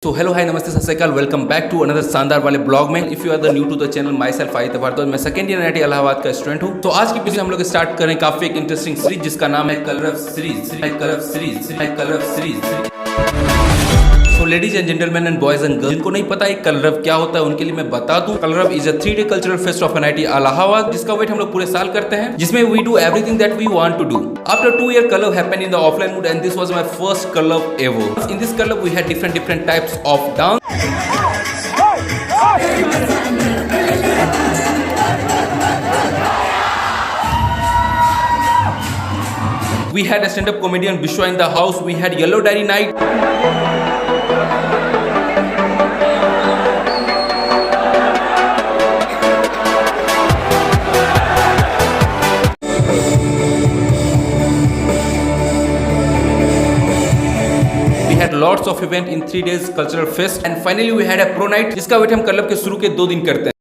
So hello hi नमस्ते सत श्री अकाल, वेलकम बैक टू अनदर शानदार वाले ब्लॉग में। If you are the new to the channel, my self Aditya Bhardwaj, मैं सेकंड ईयर NIT इलाहाबाद का स्टूडेंट हूँ। तो आज की वीडियो हम लोग स्टार्ट करें काफी एक इंटरेस्टिंग सीरीज जिसका नाम है कलरव series. So ladies and gentlemen and boys and girls, जिनको नहीं पता है कलरव क्या होता है उनके लिए मैं बता दूं। Kalrav is a 3-day cultural fest of NIT Allahabad, जिसका वेट हम लोग पूरे साल करते हैं, जिसमें we do everything that we want to do. After 2 year कलरव happened in the offline mood and this was my first कलरव ever. In this कलरव we had different types of dance. We had a stand-up comedian Vishwa in the house. We had Yellow Diary night. We had lots of event in 3 days cultural fest and finally we had a pro night जिसका wait हम कलरव के शुरू के 2 दिन करते हैं।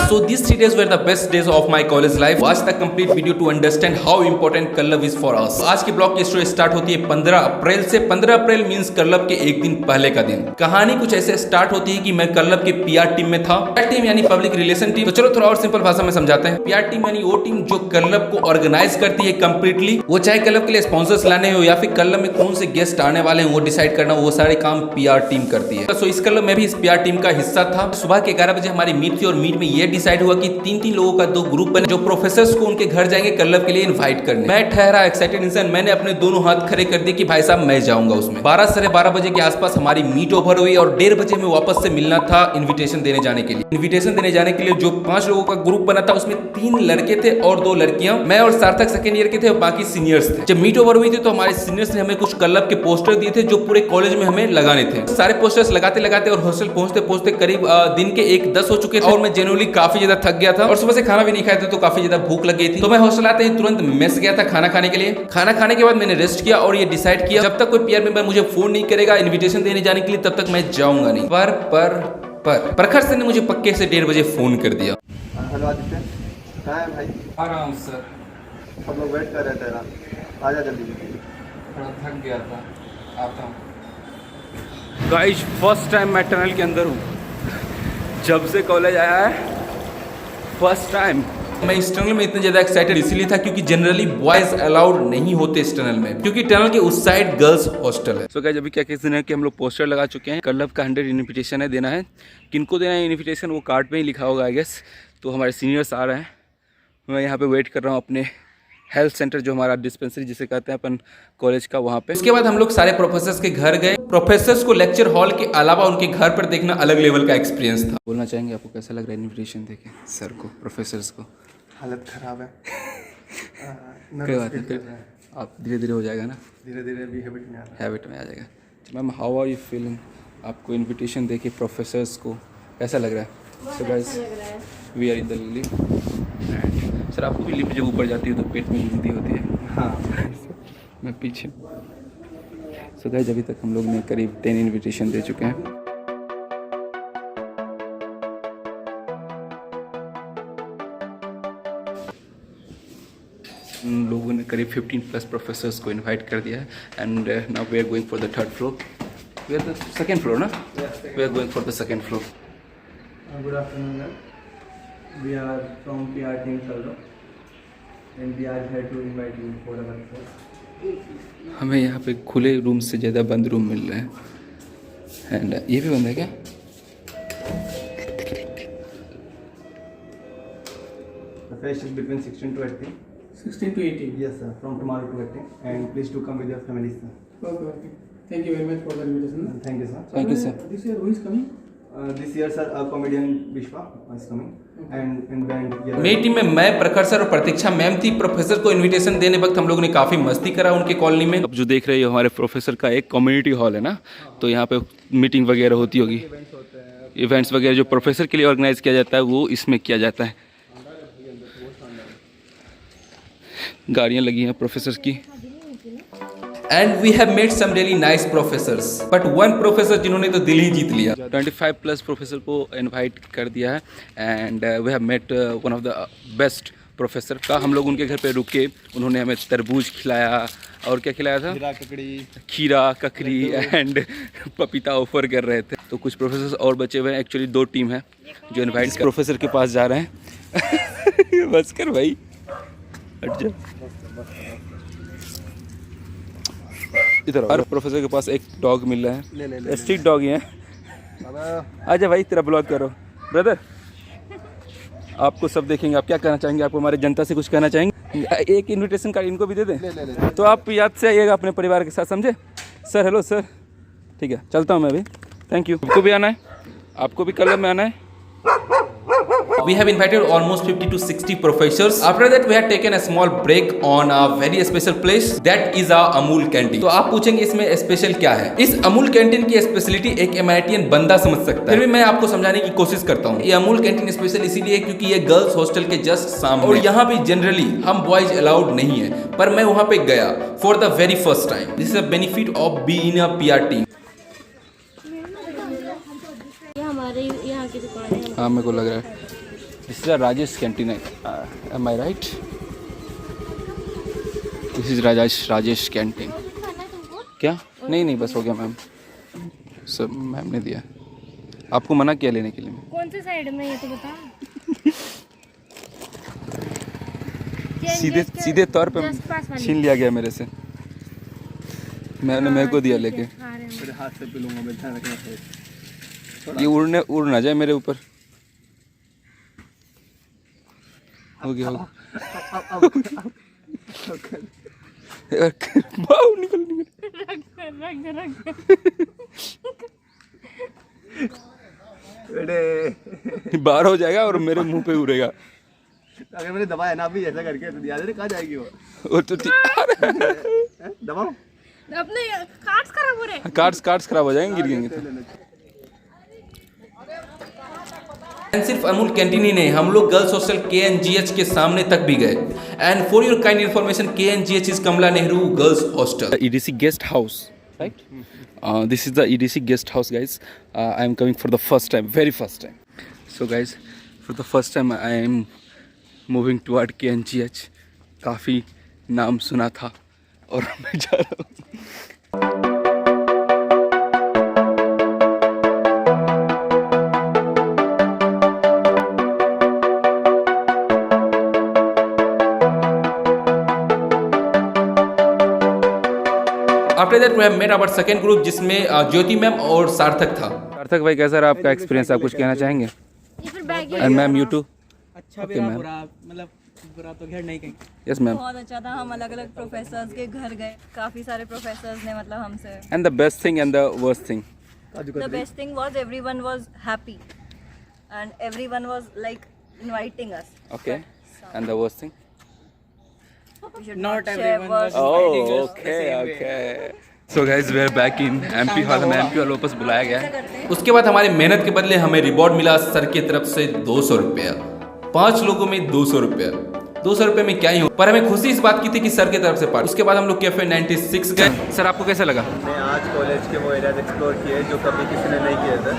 So these 3 days were the best days of my college life. Watch the complete video to understand how important कलरव is for us. आज के ब्लॉग की स्टोरी स्टार्ट होती है 15 अप्रैल से। 15 अप्रैल मींस कलरव के एक दिन पहले का दिन। कहानी कुछ ऐसे स्टार्ट होती है कि मैं कलरव के PR टीम में था। PR टीम यानी पब्लिक रिलेशन टीम। तो चलो थोड़ा और सिंपल भाषा में समझाते हैं। PR टीम यानी वो टीम जो कलरव को ऑर्गेनाइज करती है कंप्लीटली। वो चाहे कलरव के लिए स्पॉन्सर्स लाने हो या फिर कलरव में कौन से गेस्ट आने वाले हैं वो डिसाइड करना, वो सारे काम PR टीम करती है। तो इस कलरव में भी इस PR टीम का हिस्सा था। सुबह के 11 बजे हमारी मीट थी और मीट में ये डिसाइड हुआ कि 3 लोगों का 2 ग्रुप बने जो प्रोफेसर्स को उनके घर जाएंगे कलरव के लिए इनवाइट करने। मैं ठहरा एक्साइटेड इंसान, मैंने अपने दोनों हाथ खड़े कर दिए कि भाई साहब मैं जाऊंगा उसमें। 12 साढ़े 12 बजे के आसपास हमारी मीट ओवर हुई और 1:30 बजे में वापस से मिलना था इन्विटेशन देने जाने के लिए। इन्विटेशन देने जाने के लिए जो 5 लोगों का ग्रुप बना था उसमें 3 लड़के थे और 2 लड़कियां। मैं और सार्थक सेकेंड ईयर के थे और बाकी सीनियर्स थे। जब मीट ओवर हुई थी तो हमारे सीनियर्स ने हमें कुछ कलरव के पोस्टर दिए थे जो पूरे कॉलेज में हमें लगाने थे। सारे पोस्टर्स लगाते लगाते और हॉस्टल पहुंचते पहुंचते करीब दिन के 1:10 हो चुके थे और मैं जेन्युइनली काफी ज्यादा थक गया था और सुबह से खाना भी नहीं खाया था तो काफी ज्यादा भूख लग गई थी। तो मैं हॉस्टल आते ही तुरंत मेस गया था खाना खाने के लिए। खाना खाने के बाद मैंने रेस्ट किया और ये डिसाइड किया जब तक कोई PR मेंबर मुझे फोन नहीं करेगा इन्विटेशन देने जाने के लिए तब तक मैं जाऊंगा नहीं। पर प्रखर सर ने मुझे पक्के से 1:30 बजे फोन कर दिया। हेलो आदित्य, कहाँ है भाई? आ रहा हूँ सर। हम लोग वेट कर रहे थे तेरा, आजा जल्दी। थोड़ा थक गया था, आता हूँ। गाइस फर्स्ट टाइम मैं टनल के अंदर हूँ जब से कॉलेज आया है। फर्स्ट टाइम मैं इस टनल में इतना ज़्यादा एक्साइटेड इसीलिए था क्योंकि जनरली बॉयज़ अलाउड नहीं होते इस टनल में, क्योंकि टनल के उस साइड गर्ल्स हॉस्टल है। सो गाइस अभी क्या कहते हैं कि हम लोग पोस्टर लगा चुके हैं। कलरव का 100 इन्विटेशन है, देना है। किनको देना है इन्विटेशन वो कार्ड पे ही लिखा होगा आई गेस। तो हमारे सीनियर्स आ रहे हैं, मैं यहाँ पे वेट कर रहा हूँ अपने हेल्थ सेंटर जो हमारा डिस्पेंसरी जिसे कहते हैं अपन कॉलेज का, वहाँ पे। उसके बाद हम लोग सारे प्रोफेसर्स के घर गए। प्रोफेसर्स को लेक्चर हॉल के अलावा उनके घर पर देखना अलग लेवल का एक्सपीरियंस था। बोलना चाहेंगे आपको कैसा लग रहा है इन्विटेशन देके सर को, प्रोफेसर्स को? हालत खराब है। कोई बात नहीं, आप धीरे धीरे हो जाएगा ना, धीरे धीरे भी हैबिट में आ जाएगा। Ma'am how are you feeling? आपको इन्विटेशन देके प्रोफेसर्स को कैसा लग रहा है? So guys we are in the lift. Sir आपको भी लिफ्ट जब ऊपर जाती है तो पेट में जल्दी होती है। हाँ मैं पीछे। सो गाइस अभी तक हम लोग ने करीब 10 इन्विटेशन दे चुके हैं। लोगों ने करीब 15+ प्रोफेसर्स को इनवाइट कर दिया है and now we are going for the 3rd floor. We are the 2nd floor ना? We are going for the 2nd floor. Good afternoon, we are from PR team Kallurv and we are here to invite you for our course. हमें यहाँ पे खुले room से ज़्यादा बंद room मिल रहे हैं एंड ये भी बंद है क्या? The fest is between 16 to 18. 16 to 18. Yes sir, from tomorrow to 18 and please do come with your families sir. Okay. Thank you very much for the invitation. Thank you sir. Thank you sir. This year who is coming? This year sir a comedian Vishwa is coming and in band. मेरी team में मैं, प्रखर sir और प्रतीक्षा ma'am थी। Professor को invitation देने वक्त हम लोगों ने काफ़ी मस्ती करा उनके कॉलोनी में। अब जो देख रहे हो हमारे प्रोफेसर का एक कम्युनिटी हॉल है ना, तो यहाँ पे मीटिंग वगैरह होती होगी, इवेंट्स वगैरह जो प्रोफेसर के लिए ऑर्गेनाइज किया जाता है वो इसमें किया जाता है। गाड़ियाँ लगी हैं प्रोफेसर की। And we have met some really nice professors, but one professor जिन्होंने तो दिल ही जीत लिया। 25 प्लस प्रोफेसर को इनवाइट कर दिया है and we have met one of the best professor का। हम लोग उनके घर पे रुके, उन्होंने हमें तरबूज खिलाया और क्या खिलाया था, खीरा ककड़ी एंड पपीता ऑफर कर रहे थे। तो कुछ प्रोफेसर और बचे हुए हैं, एक्चुअली 2 टीम है जो इनवाइट प्रोफेसर के पास जा रहे हैं। बस कर भाई, हट जा इधर। और प्रोफेसर के पास एक डॉग मिल रहा है, स्ट्रीट डॉग ही है। आजा भाई, तेरा ब्लॉग करो ब्रदर। आपको सब देखेंगे, आप क्या कहना चाहेंगे, आपको हमारे जनता से कुछ कहना चाहेंगे? एक इनविटेशन कार्ड इनको भी दे दें तो आप याद से आइएगा अपने परिवार के साथ, समझे सर? हेलो सर, ठीक है चलता हूँ मैं अभी, थैंक यू। आपको भी आना है, आपको भी क्लब में आना है। We have invited almost 50 to 60 professors. After that, we have taken a small break on a very special place. That is our Amul canteen. तो आप पूछेंगे इसमें स्पेशल क्या है? इस अमूल कैंटीन की स्पेशलिटी एक एमआईटीएन बंदा समझ सकता है, फिर भी मैं आपको समझाने की कोशिश करता हूँ। ये अमूल कैंटीन स्पेशल इसीलिए है क्योंकि ये गर्ल्स हॉस्टल के जस्ट सामने, और यहाँ भी जनरली हम बॉयज अलाउड नहीं है, पर मैं वहाँ पे गया for the very first time. This is a benefit of being in a PR team. हमारे यहाँ की दुकान है। हाँ मेरे को लग रहा है दिस इज राजेश कैंटीन है, am I right? This is Rajesh canteen. क्या? नहीं बस हो गया मैम, सब मैम ने दिया। आपको मना किया लेने के लिए। कौन से साइड में ये तो बता। सीधे तौर पे छीन लिया गया मेरे से, मैंने मेरे को दिया लेके। हाथ से पिलूंगा मैं, ध्यान रखना। ये उड़ ना जाए मेरे ऊपर। हो गया निकल बाहर हो जाएगा और मेरे मुंह पे उड़ेगा। अगर मैंने दबाया ना अभी ऐसा करके तो याद है कहाँ जाएगी वो तो दबाओ अपने कार्ड्स खराब हो रहे। कार्ड्स खराब हो जाएंगे, गिर जाएंगे। सिर्फ अमूल कैंटीन ही नहीं, हम लोग गर्ल्स हॉस्टल KNGH के सामने तक भी गए। And for your kind information, KNGH is Kamla Nehru girls hostel, EDC guest house, right? This is the EDC guest house guys. I am coming for the first time, very first time. So guys for the first time I am moving toward KNGH। काफ़ी नाम सुना था और मैं जा रहा हूँ। After that we have met our second group, जिसमें ज्योति मैम और सार्थक था। सार्थक भाई कैसा रहा आपका एक्सपीरियंस, आप कुछ कहना चाहेंगे? And ma'am you too? अच्छा भी रहा, बुरा मतलब बुरा तो खैर नहीं कहीं। Yes ma'am. बहुत अच्छा था, हम अलग अलग प्रोफेसर्स के घर गए, काफी सारे प्रोफेसर्स ने मतलब हमसे। And the best thing and the worst thing? The best thing was everyone was happy and everyone was like inviting us. Okay, and the worst thing? Not everyone was Oh, okay. So guys, we are back in MP hall. हमें MP hall वापस बुलाया गया है। उसके बाद हमारी मेहनत के बदले हमें रिवॉर्ड मिला सर की तरफ से 200 रुपया। 5 लोगों में 200 रुपया। 200 रुपये में क्या ही हो, पर हमें खुशी इस बात की थी कि सर की तरफ से पार्टी। उसके बाद हम लोग कैफे 96 गए। सर आपको कैसा लगा? मैं आज कॉलेज के वो एरियाज एक्सप्लोर किए जो कभी किसी ने नहीं किए थे।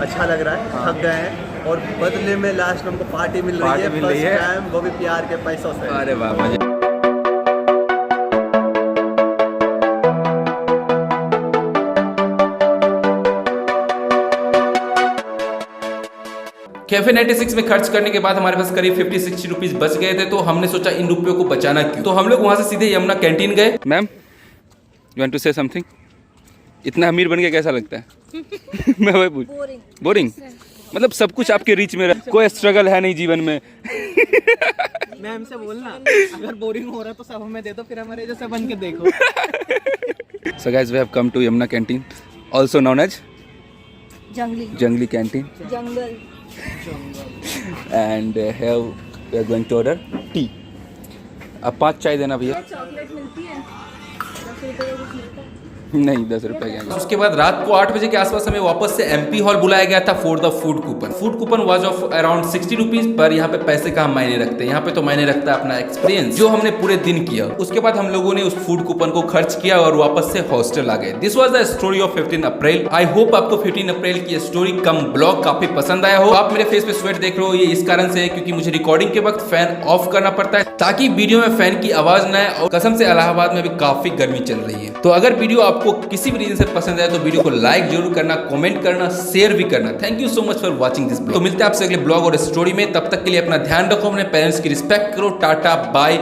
अच्छा लग रहा है, थक गए हैं और बदले में लास्ट में हमको पार्टी मिल रही है, फर्स्ट टाइम, वो भी प्यार के पैसों से। अरे वाह, मजा। कैफे 96 में खर्च करने के बाद हमारे पास करीब 50-60 रुपीज बच गए थे, तो हमने सोचा इन रुपयों को बचाना क्यों, तो हम लोग वहां से सीधे यमुना कैंटीन गए। Ma'am you want to say something? इतना अमीर बन के कैसा लगता है? मैं वही पूछ। बोरिंग मतलब सब कुछ आपके रीच में रहा, कोई स्ट्रगल है नहीं जीवन में। मैम से बोलना अगर बोरिंग हो रहा तो सब हमें दे दो, फिर हमारे जैसा बन के देखो। So guys, we have come to Yamuna canteen, also known as जंगली canteen, jungle. and here we are going to order tea. अब 5 चाय देना भैया। चॉकलेट मिलती है, 10 रुपए का कुछ मिलता है। नहीं 10 रुपए के। उसके बाद रात को 8 बजे के आसपास हमें वापस से MP हॉल बुलाया गया था for the food coupon. Food coupon was of around 60 rupees, पर यहाँ पे पैसे का मायने रखते हैं, यहाँ पे तो मायने रखता है अपना एक्सपीरियंस जो हमने पूरे दिन किया। उसके बाद हम लोगों ने उस फूड कूपन को खर्च किया और वापस से हॉस्टल आ गए। This was the story of 15 April. I hope आपको 15 अप्रैल की स्टोरी कम ब्लॉग काफी पसंद आया हो। आप मेरे फेस पे स्वेट देख रहे हो, ये इस कारण से है क्योंकि मुझे रिकॉर्डिंग के वक्त फैन ऑफ करना पड़ता है ताकि वीडियो में फैन की आवाज ना आए, और कसम से इलाहाबाद में भी काफी गर्मी चल रही है। तो अगर वीडियो आपको किसी भी रीजन से पसंद आए तो वीडियो को लाइक जरूर करना, कमेंट करना, शेयर भी करना। Thank you so much for watching this blog. तो मिलते हैं आपसे अगले ब्लॉग और स्टोरी में, तब तक के लिए अपना ध्यान रखो, अपने पेरेंट्स की रिस्पेक्ट करो। Tata bye.